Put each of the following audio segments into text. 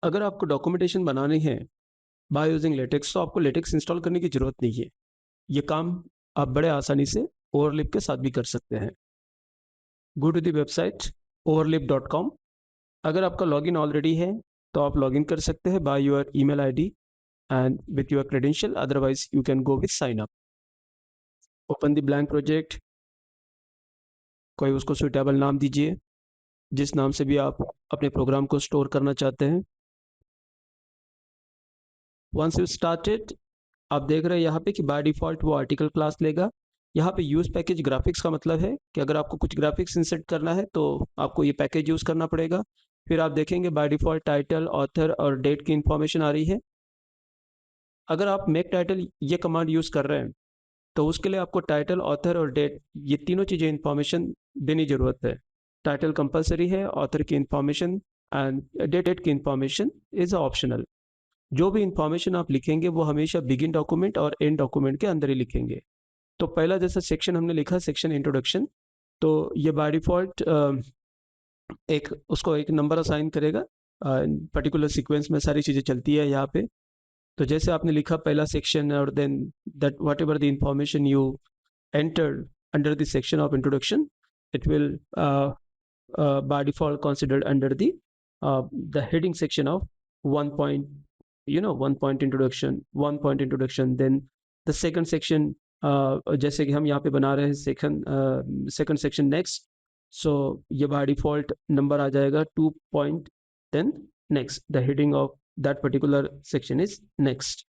अगर आपको डॉक्यूमेंटेशन बनानी है बाय यूजिंग लेटेक्स तो आपको लेटेक्स इंस्टॉल करने की ज़रूरत नहीं है। ये काम आप बड़े आसानी से ओवरलिप के साथ भी कर सकते हैं। Go to the website overlip.com। अगर आपका लॉगिन ऑलरेडी है तो आप लॉगिन कर सकते हैं by your email ID and with your credential, otherwise you can go with sign up. Open the blank project, कोई उसको सुटेबल नाम दीजिए जिस नाम से भी आप अपने प्रोग्राम को स्टोर करना चाहते हैं। वंस यू स्टार्टेड, आप देख रहे हैं यहाँ पे कि बाय डिफ़ॉल्ट वो आर्टिकल क्लास लेगा। यहाँ पे यूज़ पैकेज ग्राफिक्स का मतलब है कि अगर आपको कुछ ग्राफिक्स इंसर्ट करना है तो आपको ये पैकेज यूज़ करना पड़ेगा। फिर आप देखेंगे बाय डिफ़ॉल्ट टाइटल, ऑथर और डेट की इंफॉर्मेशन आ रही है। अगर आप मेक टाइटल ये कमांड यूज़ कर रहे हैं तो उसके लिए आपको टाइटल, ऑथर और डेट ये तीनों चीज़ें इंफॉर्मेशन देने ज़रूरत है। टाइटल कंपलसरी है, ऑथर की इंफॉर्मेशन एंड डेट की इंफॉर्मेशन इज़ ऑप्शनल। जो भी इंफॉर्मेशन आप लिखेंगे वो हमेशा बिगिन डॉक्यूमेंट और एंड डॉक्यूमेंट के अंदर ही लिखेंगे। तो पहला जैसा सेक्शन हमने लिखा सेक्शन इंट्रोडक्शन, तो ये बाय डिफ़ॉल्ट एक उसको एक नंबर असाइन करेगा। पर्टिकुलर सीक्वेंस में सारी चीज़ें चलती है यहाँ पे। तो जैसे आपने लिखा पहला सेक्शन और then that whatever the information you entered under the section of introduction, it will by default considered under the heading section of 1 point, one point introduction. Then the second section, जैसे कि हम यहाँ पे बना रहे हैं second section next, so ये by default number आ जाएगा 2. Then next, the heading of that particular section is next.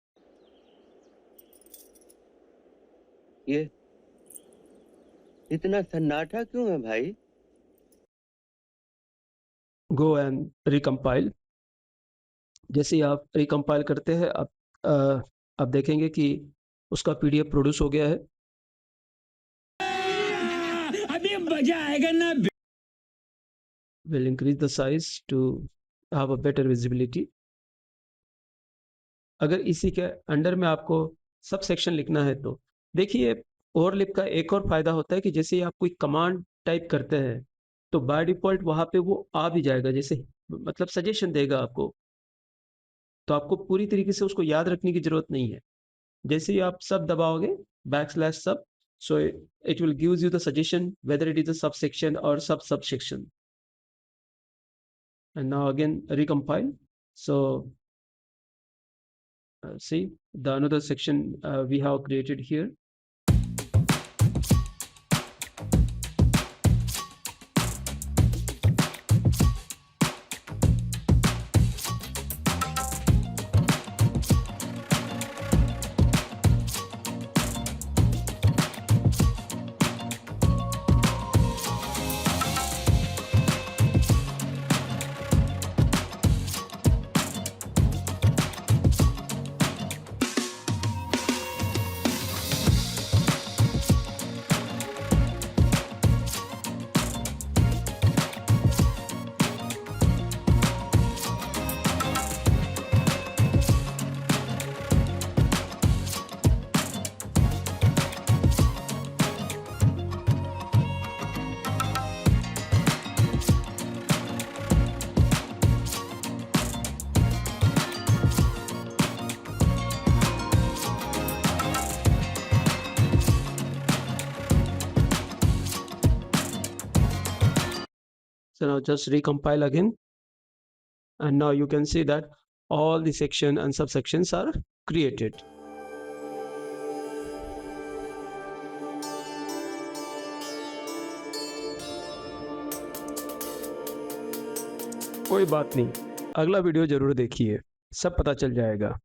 ये इतना सन्नाटा क्यों है भाई? Go and recompile। जैसे ही आप रिकम्पाइल करते हैं आप देखेंगे कि उसका पीडीएफ प्रोड्यूस हो गया है। अभी मजा आएगा ना। Will increase the size to have a better visibility। अगर इसी के अंडर में आपको सब सेक्शन लिखना है तो देखिए, ओवरलिप का एक और फायदा होता है कि जैसे आप कोई कमांड टाइप करते हैं तो बाय डिफॉल्ट वहां पे वो आ भी जाएगा, जैसे मतलब सजेशन देगा आपको, तो आपको पूरी तरीके से उसको याद रखने की जरूरत नहीं है। जैसे ही आप सब दबाओगे \sub, so it will gives you the suggestion whether it is a subsection or subsection। And now again recompile, so see the another section we have created here। So now just recompile again, and now you can see that all the section and subsections are created। कोई बात नहीं, अगला video जरूर देखिए, सब पता चल जाएगा।